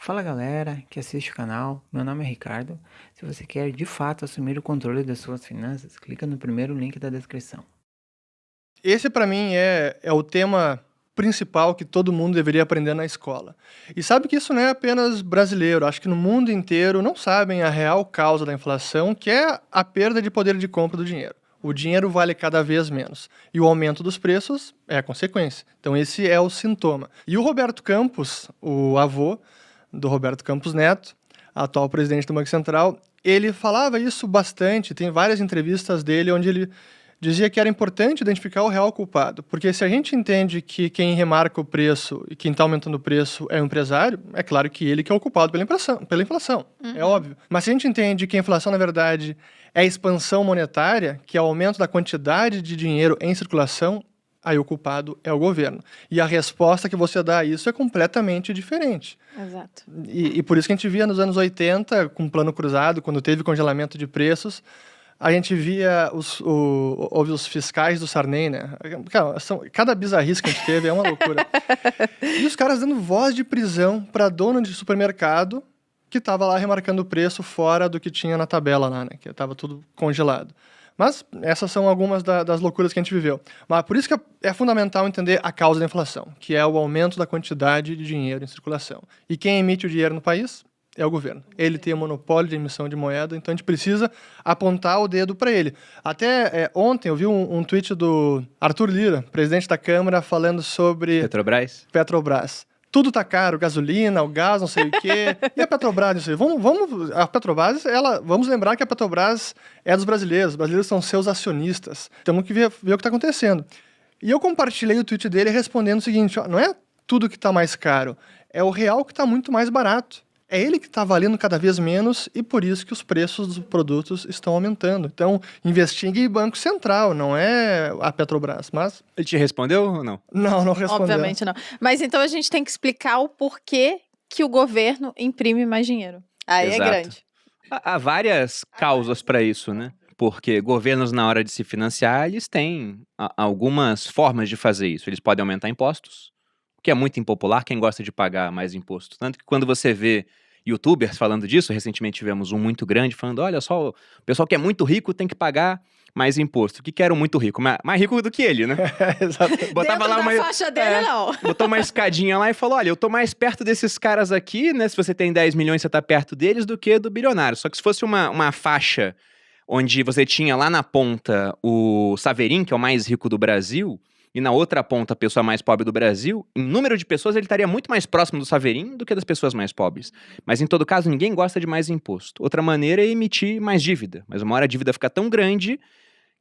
Fala galera que assiste o canal, meu nome é Ricardo. Se você quer de fato assumir o controle das suas finanças, clica no primeiro link da descrição. Esse para mim é o tema principal que todo mundo deveria aprender na escola. E sabe que isso não é apenas brasileiro, acho que no mundo inteiro não sabem a real causa da inflação, que é a perda de poder de compra do dinheiro. O dinheiro vale cada vez menos e o aumento dos preços é a consequência. Então esse é o sintoma. E o Roberto Campos, o avô do Roberto Campos Neto, atual presidente do Banco Central, ele falava isso bastante, tem várias entrevistas dele onde ele dizia que era importante identificar o real culpado, porque se a gente entende que quem remarca o preço e quem está aumentando o preço é o empresário, é claro que ele que é o culpado pela inflação, é óbvio. Mas se a gente entende que a inflação, na verdade, é a expansão monetária, que é o aumento da quantidade de dinheiro em circulação, aí o culpado é o governo. E a resposta que você dá a isso é completamente diferente. Exato. E por isso que a gente via nos anos 80, com o Plano Cruzado, quando teve congelamento de preços, a gente via os fiscais do Sarney, né? Cara, cada bizarrice que a gente teve é uma loucura. E os caras dando voz de prisão para dono de supermercado que estava lá remarcando o preço fora do que tinha na tabela lá, né? Que estava tudo congelado. Mas essas são algumas das loucuras que a gente viveu. Mas por isso que é fundamental entender a causa da inflação, que é o aumento da quantidade de dinheiro em circulação. E quem emite o dinheiro no país? É o governo. Ele tem o monopólio de emissão de moeda, então a gente precisa apontar o dedo para ele. Até ontem eu vi um tweet do Arthur Lira, presidente da Câmara, falando sobre Petrobras. Tudo tá caro, gasolina, o gás, não sei o quê. E a Petrobras, não sei. A Petrobras, vamos lembrar que a Petrobras é dos brasileiros. Os brasileiros são seus acionistas. Temos que ver o que está acontecendo. E eu compartilhei o tweet dele respondendo o seguinte: ó, não é tudo que está mais caro, é o real que está muito mais barato. É ele que está valendo cada vez menos e por isso que os preços dos produtos estão aumentando. Então, investigue Banco Central, não é a Petrobras, mas... Ele te respondeu ou não? Não respondeu. Obviamente não. Mas então a gente tem que explicar o porquê que o governo imprime mais dinheiro. Aí Exato. é grande. Há várias causas para isso, né? Porque governos, na hora de se financiar, eles têm algumas formas de fazer isso. Eles podem aumentar impostos, o que é muito impopular, quem gosta de pagar mais imposto. Tanto que quando você vê youtubers falando disso, recentemente tivemos um muito grande falando, olha só, o pessoal que é muito rico tem que pagar mais imposto. O que era o muito rico? Mais rico do que ele, né? Exato. Botava lá uma faixa dele, não. Botou uma escadinha lá e falou, olha, eu tô mais perto desses caras aqui, né? Se você tem 10 milhões, você tá perto deles do que do bilionário. Só que se fosse uma faixa onde você tinha lá na ponta o Saverin, que é o mais rico do Brasil, e na outra ponta a pessoa mais pobre do Brasil, em número de pessoas ele estaria muito mais próximo do Saverin do que das pessoas mais pobres. Mas em todo caso, ninguém gosta de mais imposto. Outra maneira é emitir mais dívida. Mas uma hora a dívida fica tão grande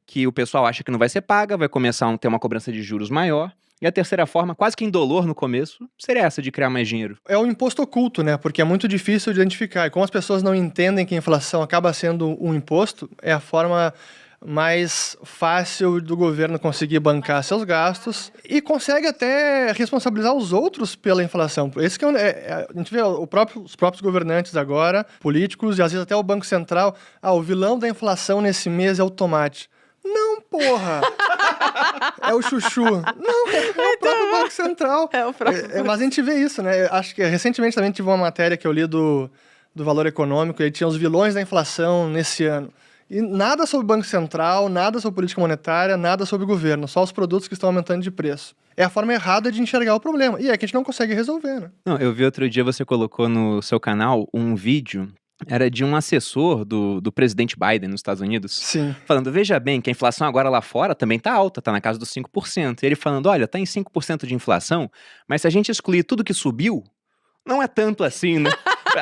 que o pessoal acha que não vai ser paga, vai começar a ter uma cobrança de juros maior. E a terceira forma, quase que indolor no começo, seria essa de criar mais dinheiro. É o imposto oculto, né? Porque é muito difícil de identificar. E como as pessoas não entendem que a inflação acaba sendo um imposto, é a forma mais fácil do governo conseguir bancar seus gastos e consegue até responsabilizar os outros pela inflação. Esse que a gente vê os próprios governantes agora, políticos e às vezes até o Banco Central, o vilão da inflação nesse mês é o tomate. Não, porra! É o chuchu. Não, é o próprio Banco Central. É o próprio. Mas a gente vê isso, né? Acho que recentemente também tive uma matéria que eu li do Valor Econômico, e aí tinha os vilões da inflação nesse ano. E nada sobre Banco Central, nada sobre política monetária, nada sobre governo, só os produtos que estão aumentando de preço. É a forma errada de enxergar o problema. E é que a gente não consegue resolver, né? Não, eu vi outro dia, você colocou no seu canal um vídeo, era de um assessor do presidente Biden nos Estados Unidos. Sim. Falando, veja bem, que a inflação agora lá fora também tá alta, tá na casa dos 5%. E ele falando, olha, tá em 5% de inflação, mas se a gente excluir tudo que subiu, não é tanto assim, né?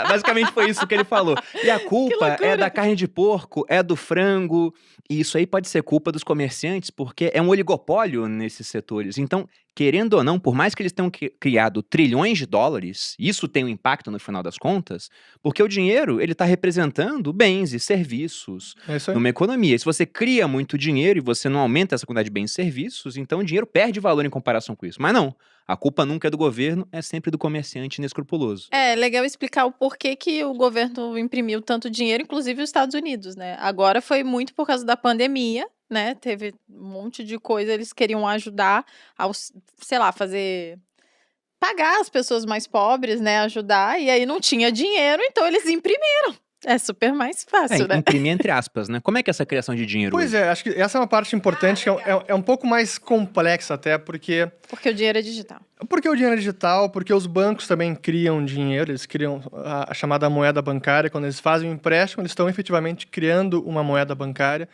Basicamente foi isso que ele falou. E a culpa é da carne de porco, é do frango, e isso aí pode ser culpa dos comerciantes, porque é um oligopólio nesses setores. Então, querendo ou não, por mais que eles tenham criado trilhões de dólares, isso tem um impacto no final das contas, porque o dinheiro, ele está representando bens e serviços numa economia. E se você cria muito dinheiro e você não aumenta essa quantidade de bens e serviços, então o dinheiro perde valor em comparação com isso. Mas não. A culpa nunca é do governo, é sempre do comerciante inescrupuloso. É legal explicar o porquê que o governo imprimiu tanto dinheiro, inclusive os Estados Unidos, né? Agora foi muito por causa da pandemia, né? Teve um monte de coisa, eles queriam ajudar ao, sei lá, fazer pagar as pessoas mais pobres, né, ajudar, e aí não tinha dinheiro, então eles imprimiram. É super mais fácil, né? Imprimir entre aspas, né? Como é que é essa criação de dinheiro Pois hoje? acho que essa é uma parte importante, que é um pouco mais complexa até, porque Porque o dinheiro é digital. o dinheiro é digital, porque os bancos também criam dinheiro, eles criam a chamada moeda bancária. Quando eles fazem um empréstimo, eles estão efetivamente criando uma moeda bancária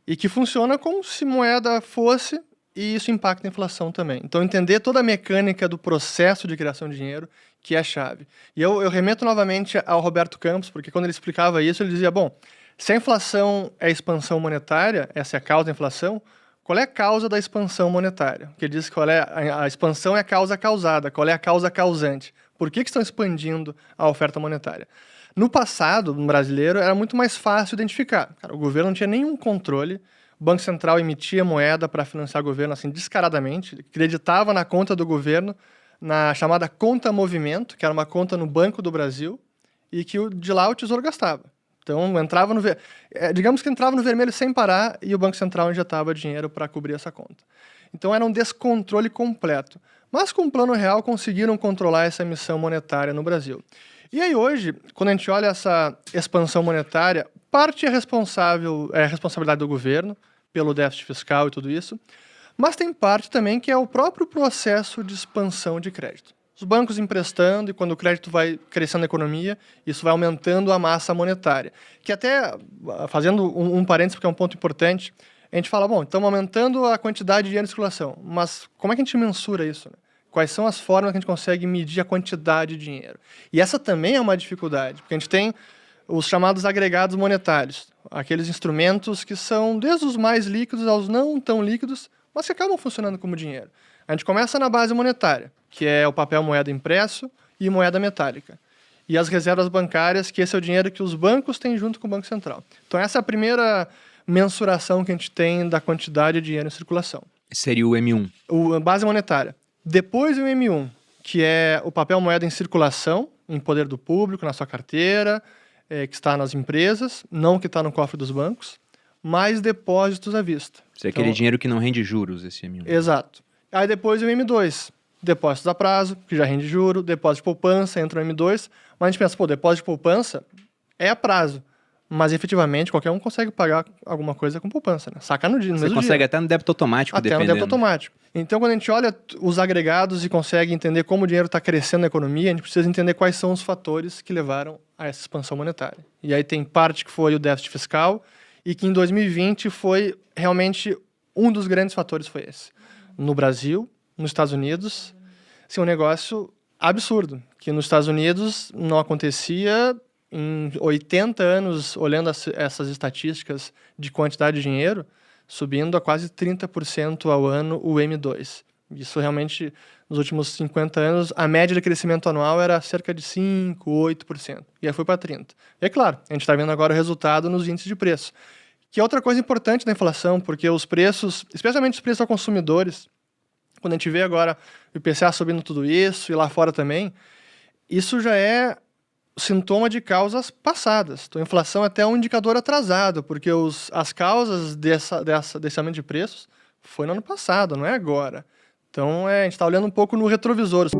e que funciona como se moeda fosse, e isso impacta a inflação também. Então, entender toda a mecânica do processo de criação de dinheiro que é a chave. E eu remeto novamente ao Roberto Campos, porque quando ele explicava isso, ele dizia, bom, se a inflação é a expansão monetária, essa é a causa da inflação, qual é a causa da expansão monetária? Porque ele diz que a expansão é a causa causada, qual é a causa causante? Por que estão expandindo a oferta monetária? No passado, no brasileiro, era muito mais fácil identificar. Cara, o governo não tinha nenhum controle, o Banco Central emitia moeda para financiar o governo assim descaradamente, acreditava na conta do governo, na chamada conta movimento, que era uma conta no Banco do Brasil, e que de lá o Tesouro gastava. Então, digamos que entrava no vermelho sem parar e o Banco Central injetava dinheiro para cobrir essa conta. Então, era um descontrole completo. Mas com o Plano Real conseguiram controlar essa emissão monetária no Brasil. E aí hoje, quando a gente olha essa expansão monetária, parte é a responsabilidade do governo, pelo déficit fiscal e tudo isso, mas tem parte também que é o próprio processo de expansão de crédito. Os bancos emprestando, e quando o crédito vai crescendo na economia, isso vai aumentando a massa monetária. Que até, fazendo um parênteses, porque é um ponto importante, a gente fala, bom, estamos aumentando a quantidade de dinheiro em circulação, mas como é que a gente mensura isso, né? Quais são as formas que a gente consegue medir a quantidade de dinheiro? E essa também é uma dificuldade, porque a gente tem os chamados agregados monetários, aqueles instrumentos que são desde os mais líquidos aos não tão líquidos, mas que acabam funcionando como dinheiro. A gente começa na base monetária, que é o papel moeda impresso e moeda metálica. E as reservas bancárias, que esse é o dinheiro que os bancos têm junto com o Banco Central. Então essa é a primeira mensuração que a gente tem da quantidade de dinheiro em circulação. Seria o M1. A base monetária. Depois o M1, que é o papel moeda em circulação, em poder do público, na sua carteira, que está nas empresas, não que está no cofre dos bancos, mais depósitos à vista. Isso é aquele dinheiro que não rende juros, esse M1. Exato. Aí depois o M2, depósitos a prazo, que já rende juro, depósito de poupança, entra o M2, mas a gente pensa, depósito de poupança é a prazo, mas efetivamente qualquer um consegue pagar alguma coisa com poupança, né? Saca no mesmo dia. Você consegue até no débito automático, até dependendo. no débito automático. Então, quando a gente olha os agregados e consegue entender como o dinheiro está crescendo na economia, a gente precisa entender quais são os fatores que levaram a essa expansão monetária. E aí tem parte que foi o déficit fiscal e que em 2020 foi realmente um dos grandes fatores foi esse. No Brasil, nos Estados Unidos, assim, um negócio absurdo, que nos Estados Unidos não acontecia em 80 anos, olhando essas estatísticas de quantidade de dinheiro, subindo a quase 30% ao ano o M2. Isso realmente, nos últimos 50 anos, a média de crescimento anual era cerca de 5%, 8%. E aí foi para 30%. E é claro, a gente está vendo agora o resultado nos índices de preço. Que é outra coisa importante da inflação, porque os preços, especialmente os preços aos consumidores, quando a gente vê agora o IPCA subindo tudo isso, e lá fora também, isso já é sintoma de causas passadas. Então, a inflação é até um indicador atrasado, porque as causas desse aumento de preços foi no ano passado, não é agora. Então, a gente está olhando um pouco no retrovisor.